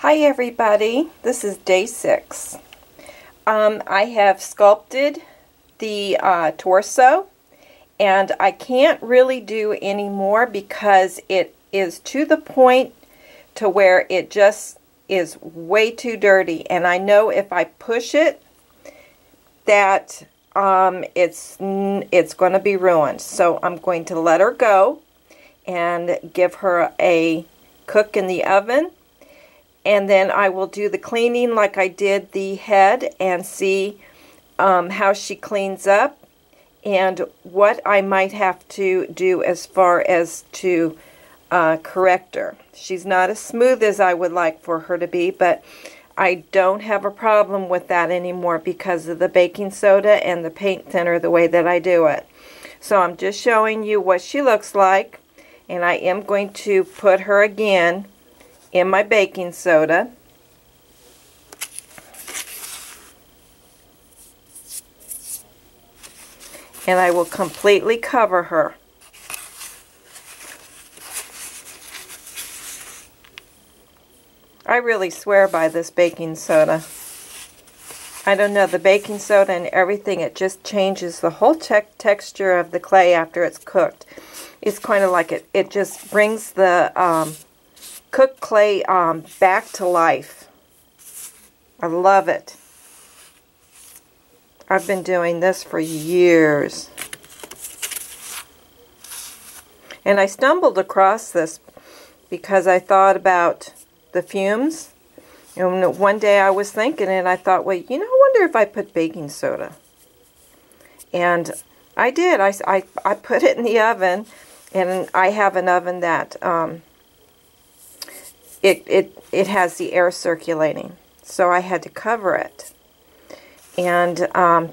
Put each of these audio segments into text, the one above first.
Hi everybody, this is day 6. I have sculpted the torso, and I can't really do any more because it is to the point to where it just is way too dirty, and I know if I push it that it's going to be ruined. So I'm going to let her go and give her a cook in the oven. And then I will do the cleaning like I did the head and see how she cleans up and what I might have to do as far as to correct her. She's not as smooth as I would like for her to be, but I don't have a problem with that anymore because of the baking soda and the paint thinner the way that I do it. So I'm just showing you what she looks like, and I am going to put her again in my baking soda. And I will completely cover her. I really swear by this baking soda. I don't know, the baking soda and everything, it just changes the whole texture of the clay after it's cooked. It's kind of like it just brings the cooked clay back to life. I love it. I've been doing this for years. And I stumbled across this because I thought about the fumes. And one day I was thinking and I thought, well, you know, I wonder if I put baking soda. And I did. I put it in the oven, and I have an oven that it has the air circulating, so I had to cover it. And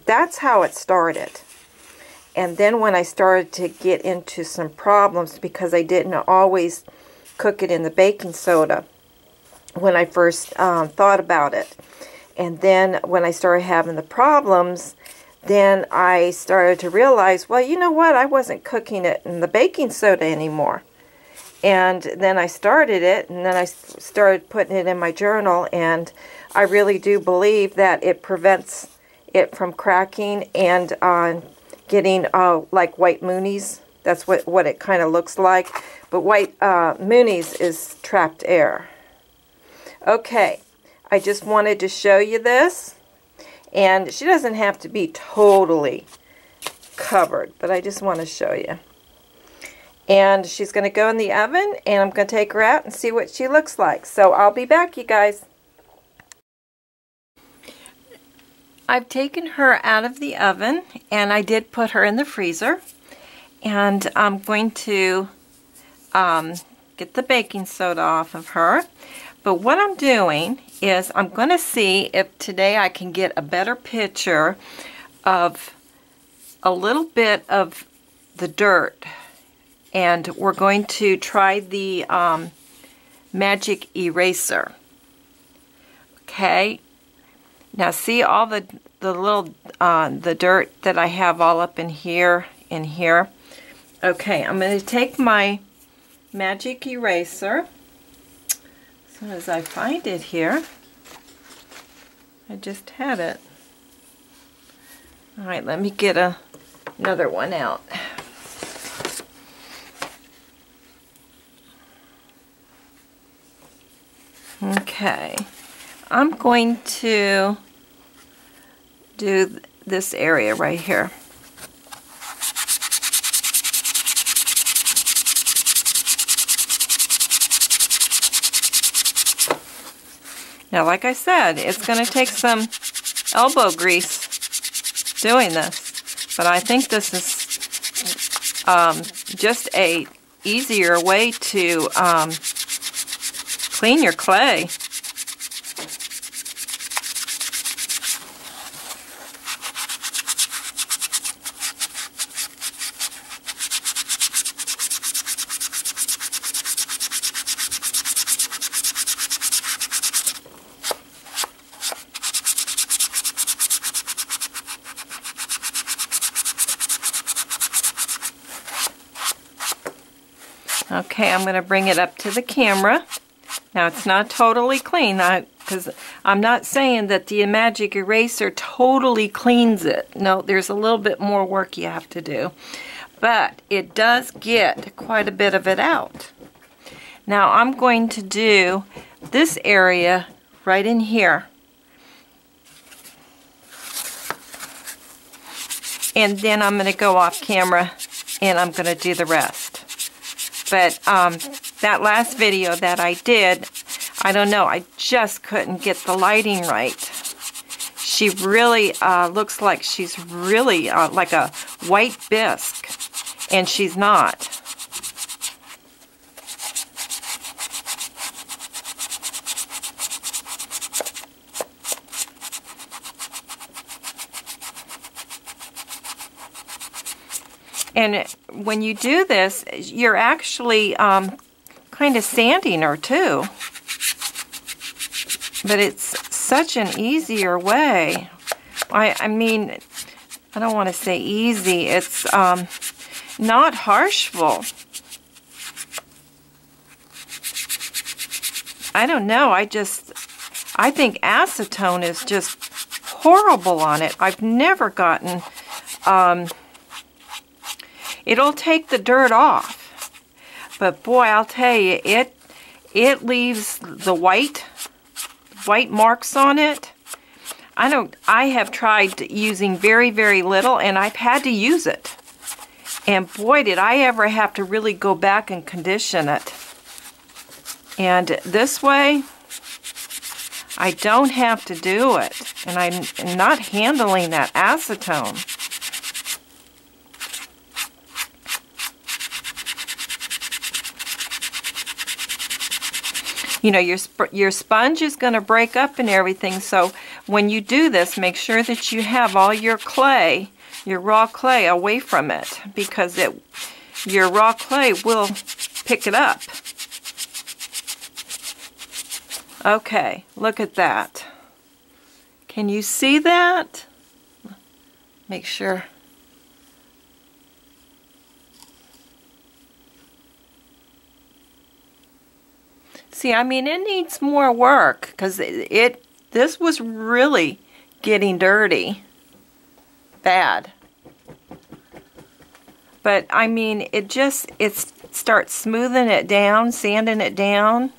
that's how it started. And then when I started to get into some problems, because I didn't always cook it in the baking soda when I first thought about it, and then when I started having the problems, then I started to realize, well, you know what, I wasn't cooking it in the baking soda anymore. And then I started it, and then I started putting it in my journal, and I really do believe that it prevents it from cracking and getting like white moonies. That's what it kind of looks like. But white moonies is trapped air. Okay, I just wanted to show you this. And she doesn't have to be totally covered, but I just want to show you. And she's going to go in the oven, and I'm going to take her out and see what she looks like. So I'll be back, you guys. I've taken her out of the oven, and I did put her in the freezer. And I'm going to get the baking soda off of her. But what I'm doing is I'm going to see if today I can get a better picture of a little bit of the dirt. And we're going to try the magic eraser. Okay. Now see all the little the dirt that I have all up in here. Okay, I'm going to take my magic eraser. As soon as I find it here. I just had it. All right, let me get another one out. Okay, I'm going to do this area right here. Now, like I said, it's going to take some elbow grease doing this, but I think this is just a easier way to clean your clay. Okay, I'm going to bring it up to the camera Now it's not totally clean, because I'm not saying that the magic eraser totally cleans it. No, there's a little bit more work you have to do. But it does get quite a bit of it out. Now I'm going to do this area right in here. And then I'm going to go off camera and I'm going to do the rest. But that last video that I did, I don't know, I just couldn't get the lighting right. She really looks like she's really like a white bisque, and she's not. And when you do this, you're actually kind of sanding her too. But it's such an easier way. I mean, I don't want to say easy. It's not harshful. I don't know. I think acetone is just horrible on it. I've never gotten... it'll take the dirt off, but boy, I'll tell you, it leaves the white marks on it. I have tried using very, very little, and I've had to use it. And boy, did I ever have to really go back and condition it. And this way, I don't have to do it, and I'm not handling that acetone. You know, your sponge is going to break up and everything, so when you do this, make sure that you have all your clay, your raw clay, away from it, because your raw clay will pick it up. Okay, look at that. Can you see that? Make sure. See, I mean, it needs more work, because this was really getting dirty. Bad. But, I mean, it starts smoothing it down, sanding it down.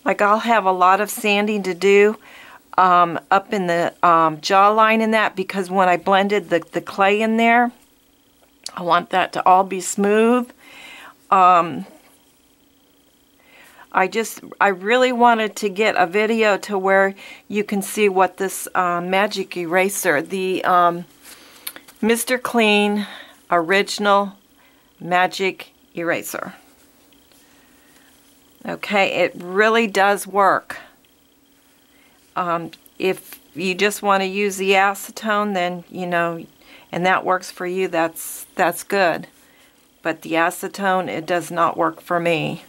Like, I'll have a lot of sanding to do up in the jawline in that, because when I blended the clay in there, I want that to all be smooth. I really wanted to get a video to where you can see what this magic eraser, the Mr. Clean Original Magic Eraser. Okay, it really does work. If you just want to use the acetone, then, you know, and that works for you, that's good. But the acetone, it does not work for me.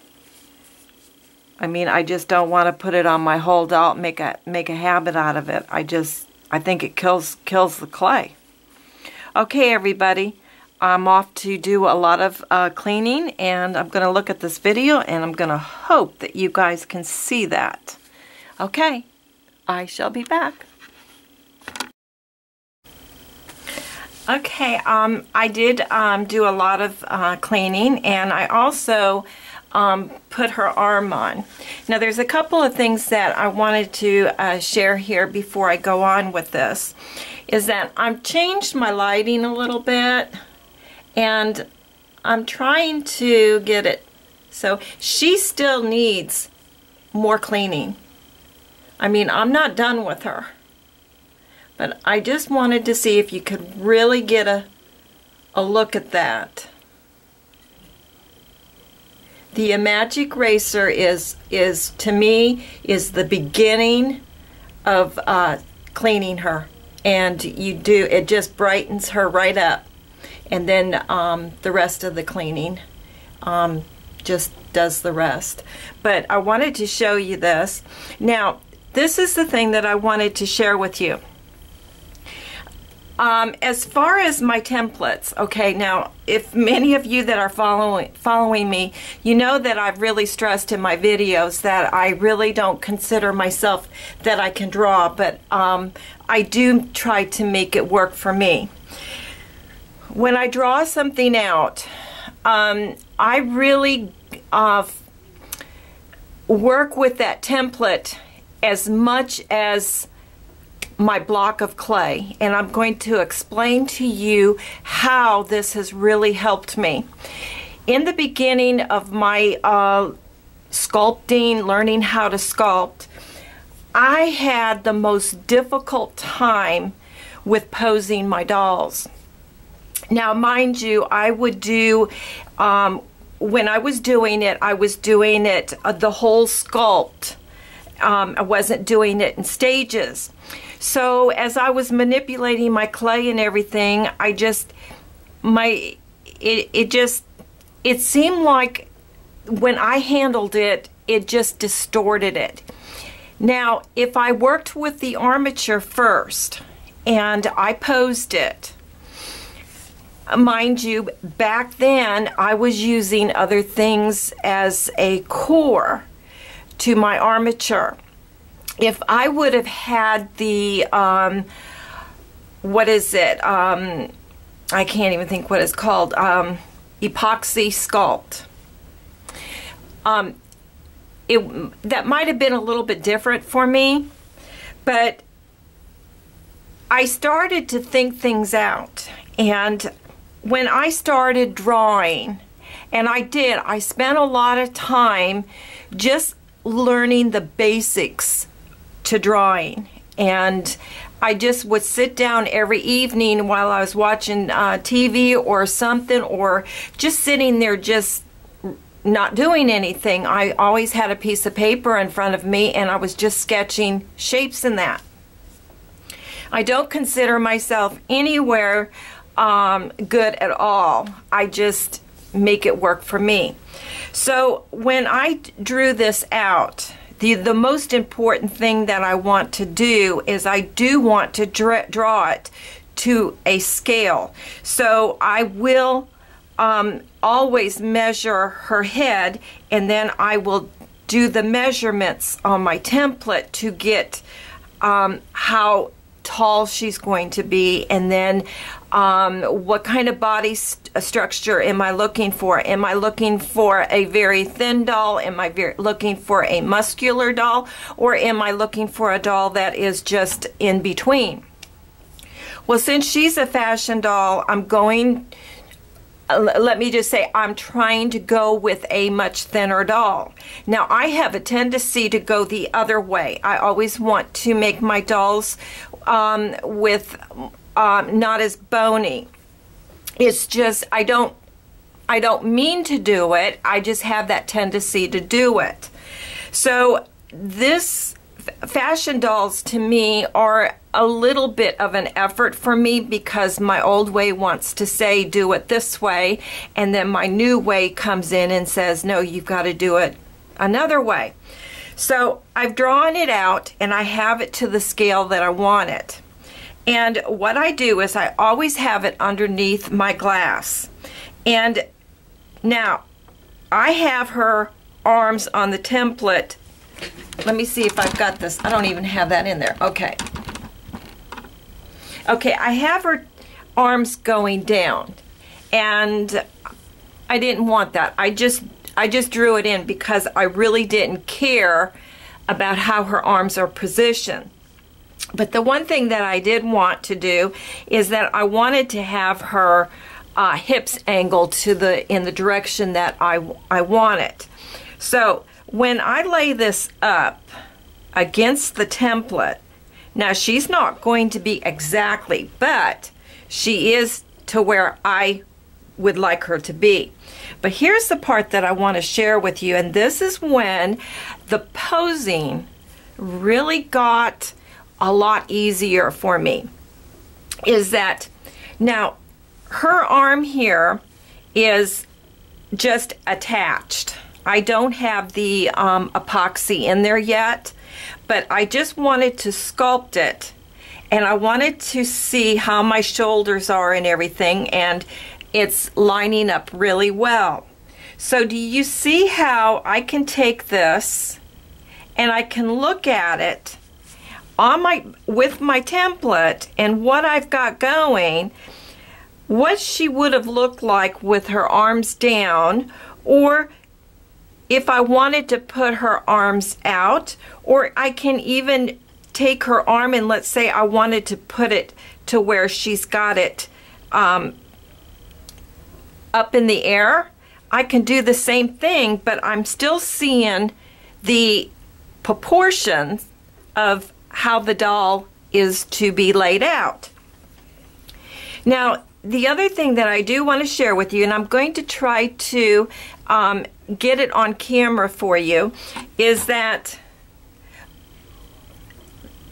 I mean, I just don't want to put it on my whole doll, make a habit out of it. I think it kills the clay. Okay, everybody, I'm off to do a lot of cleaning, and I'm going to look at this video, and I'm going to hope that you guys can see that. Okay, I shall be back. Okay, I did do a lot of cleaning, and I also put her arm on. Now there's a couple of things that I wanted to share here before I go on with this. Is that I've changed my lighting a little bit, and I'm trying to get it so she still needs more cleaning. I mean, I'm not done with her, but I just wanted to see if you could really get a look at that. The magic eraser is to me the beginning of cleaning her, and it just brightens her right up, and then the rest of the cleaning just does the rest. But I wanted to show you this. Now, this is the thing that I wanted to share with you. As far as my templates, okay, now if many of you that are following me, you know that I've really stressed in my videos that I really don't consider myself that I can draw, but I do try to make it work for me. When I draw something out, I really work with that template as much as my block of clay, and I'm going to explain to you how this has really helped me. In the beginning of my sculpting, learning how to sculpt, I had the most difficult time with posing my dolls. Now, mind you, I would do, when I was doing it the whole sculpt. I wasn't doing it in stages. So as I was manipulating my clay and everything, it seemed like when I handled it, it just distorted it. Now, if I worked with the armature first and I posed it, mind you, back then I was using other things as a core to my armature. If I would have had the, what is it? I can't even think what it's called. Epoxy sculpt. That might have been a little bit different for me, but I started to think things out. And when I started drawing, and I spent a lot of time just learning the basics to drawing, and I just would sit down every evening while I was watching TV or something, or just sitting there just not doing anything. I always had a piece of paper in front of me and I was just sketching shapes in that. I don't consider myself anywhere good at all. I just make it work for me. So when I drew this out, the most important thing that I want to do is I do want to draw it to a scale. So I will always measure her head, and then I will do the measurements on my template to get how tall she's going to be, and then what kind of body structure am I looking for? Am I looking for a very thin doll? Am I looking for a muscular doll? Or am I looking for a doll that is just in between? Well, since she's a fashion doll, let me just say, I'm trying to go with a much thinner doll. Now, I have a tendency to go the other way. I always want to make my dolls with not as bony. It's just, I don't mean to do it. I just have that tendency to do it. So this fashion dolls to me are a little bit of an effort for me, because my old way wants to say do it this way, and then my new way comes in and says no, you've got to do it another way. So I've drawn it out and I have it to the scale that I want it. And what I do is I always have it underneath my glass. And now I have her arms on the template. Let me see if I've got this. I don't even have that in there. Okay. Okay, I have her arms going down, and I didn't want that. I just drew it in because I really didn't care about how her arms are positioned. But the one thing that I did want to do is that I wanted to have her hips angled in the direction that I want it. So when I lay this up against the template, now she's not going to be exactly, but she is to where I would like her to be. But here's the part that I want to share with you, and this is when the posing really got a lot easier for me. Is that now her arm here is just attached. I don't have the epoxy in there yet, but I just wanted to sculpt it and I wanted to see how my shoulders are and everything, and it's lining up really well. So do you see how I can take this and I can look at it on with my template and what I've got going, what she would have looked like with her arms down, or if I wanted to put her arms out, or I can even take her arm and let's say I wanted to put it to where she's got it up in the air. I can do the same thing, but I'm still seeing the proportions of how the doll is to be laid out. Now, the other thing that I do want to share with you, and I'm going to try to get it on camera for you, is that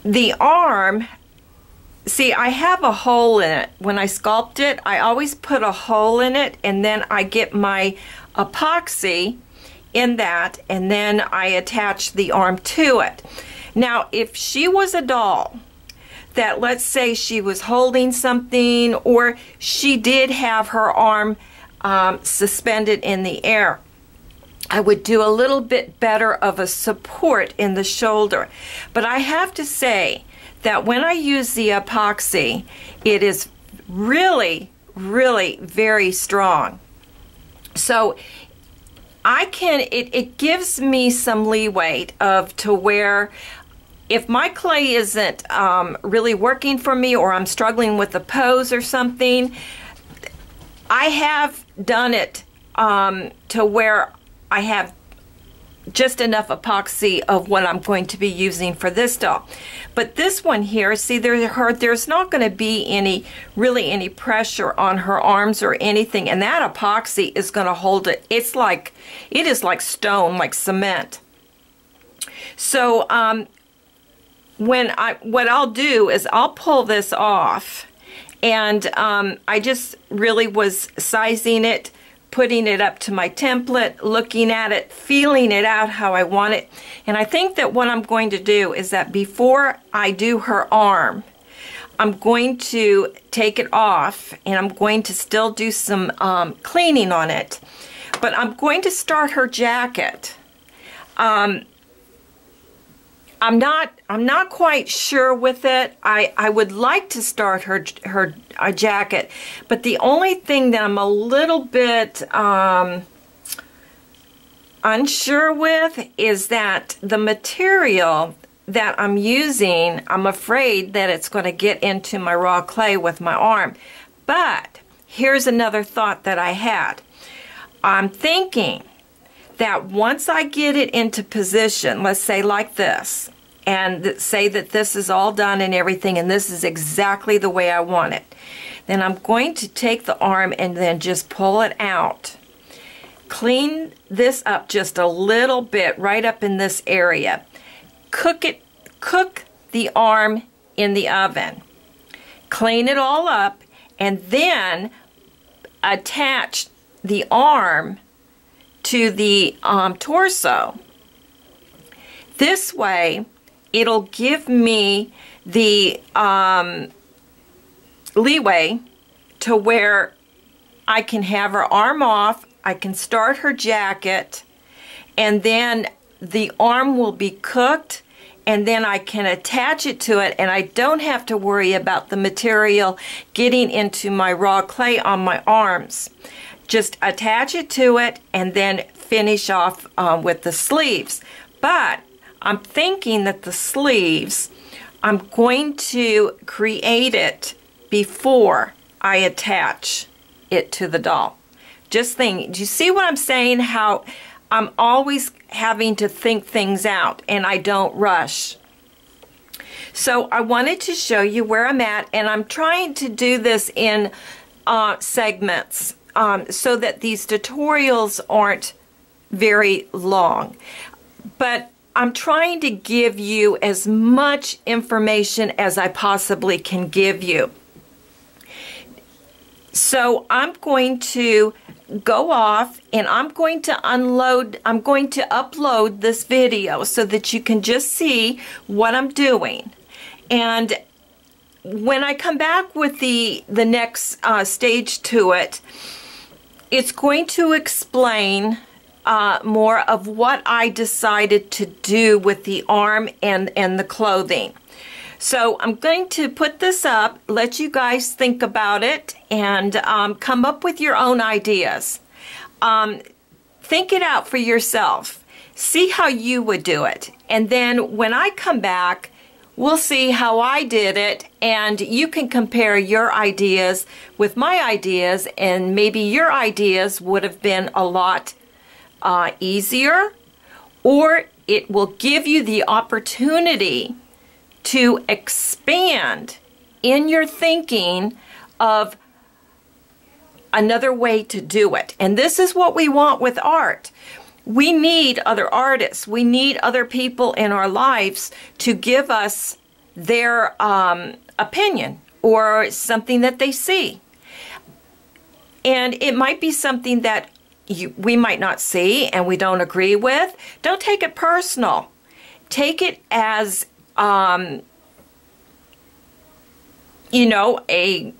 the arm, see, I have a hole in it. When I sculpt it, I always put a hole in it, and then I get my epoxy in that, and then I attach the arm to it. Now, if she was a doll that, let's say she was holding something, or she did have her arm suspended in the air, I would do a little bit better of a support in the shoulder. But I have to say that when I use the epoxy, it is really, really very strong. So it gives me some leeway to where if my clay isn't really working for me, or I'm struggling with a pose or something, I have done it to where I have just enough epoxy of what I'm going to be using for this doll. But this one here, see, there's not going to be really any pressure on her arms or anything, and that epoxy is going to hold it. It is like stone, like cement. So what I'll do is I'll pull this off, and I just really was sizing it, putting it up to my template, looking at it, feeling it out how I want it. And I think that what I'm going to do is that before I do her arm, I'm going to take it off, and I'm going to still do some cleaning on it. But I'm going to start her jacket. I'm not quite sure with it. I would like to start her jacket, but the only thing that I'm a little bit unsure with is that the material that I'm using, I'm afraid that it's going to get into my raw clay with my arm. But here's another thought that I had. I'm thinking that once I get it into position, let's say like this, and say that this is all done and everything, and this is exactly the way I want it, then I'm going to take the arm and then just pull it out. Clean this up just a little bit right up in this area. Cook the arm in the oven. Clean it all up, and then attach the arm to the torso. This way, it'll give me the leeway to where I can have her arm off, I can start her jacket, and then the arm will be cooked, and then I can attach it to it, and I don't have to worry about the material getting into my raw clay on my arms. Just attach it to it and then finish off with the sleeves. But I'm thinking that the sleeves, I'm going to create it before I attach it to the doll. Just think, do you see what I'm saying? How I'm always having to think things out, and I don't rush. So I wanted to show you where I'm at, and I'm trying to do this in segments so that these tutorials aren't very long. But I'm trying to give you as much information as I possibly can give you. So I'm going to go off, and I'm going to upload this video so that you can just see what I'm doing. And when I come back with the next stage to it, it's going to explain more of what I decided to do with the arm and the clothing. So I'm going to put this up, let you guys think about it, and come up with your own ideas. Think it out for yourself. See how you would do it. And then when I come back, we'll see how I did it, and you can compare your ideas with my ideas, and maybe your ideas would have been a lot easier, or it will give you the opportunity to expand in your thinking of another way to do it. And this is what we want with art. We need other artists. We need other people in our lives to give us their opinion or something that they see. And it might be something that we might not see and we don't agree with. Don't take it personal. Take it as you know, a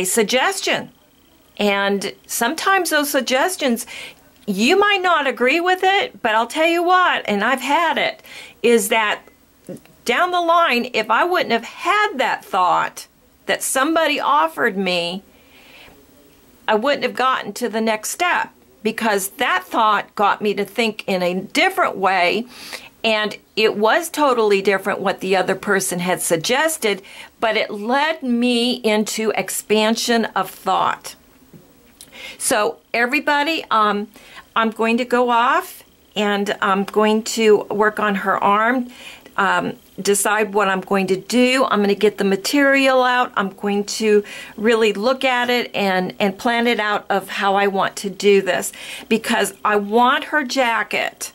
suggestion. And sometimes those suggestions, you might not agree with it, but I'll tell you what, and I've had it, is that down the line, if I wouldn't have had that thought that somebody offered me, I wouldn't have gotten to the next step, because that thought got me to think in a different way. And it was totally different what the other person had suggested, but it led me into expansion of thought. So everybody, I'm going to go off and I'm going to work on her arm, decide what I'm going to do. I'm going to get the material out. I'm going to really look at it and plan it out of how I want to do this, because I want her jacket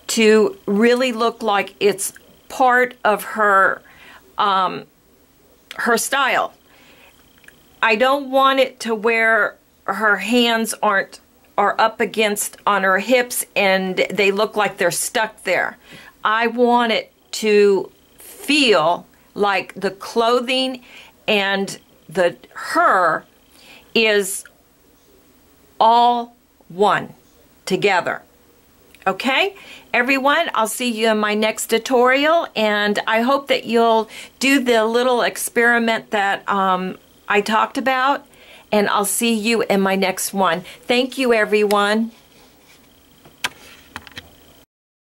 to really look like it's part of her her style. I don't want it to where her hands are up against on her hips and they look like they're stuck there. I want it to feel like the clothing and her is all one together. Okay, everyone, I'll see you in my next tutorial, and I hope that you'll do the little experiment that I talked about, and I'll see you in my next one. Thank you, everyone.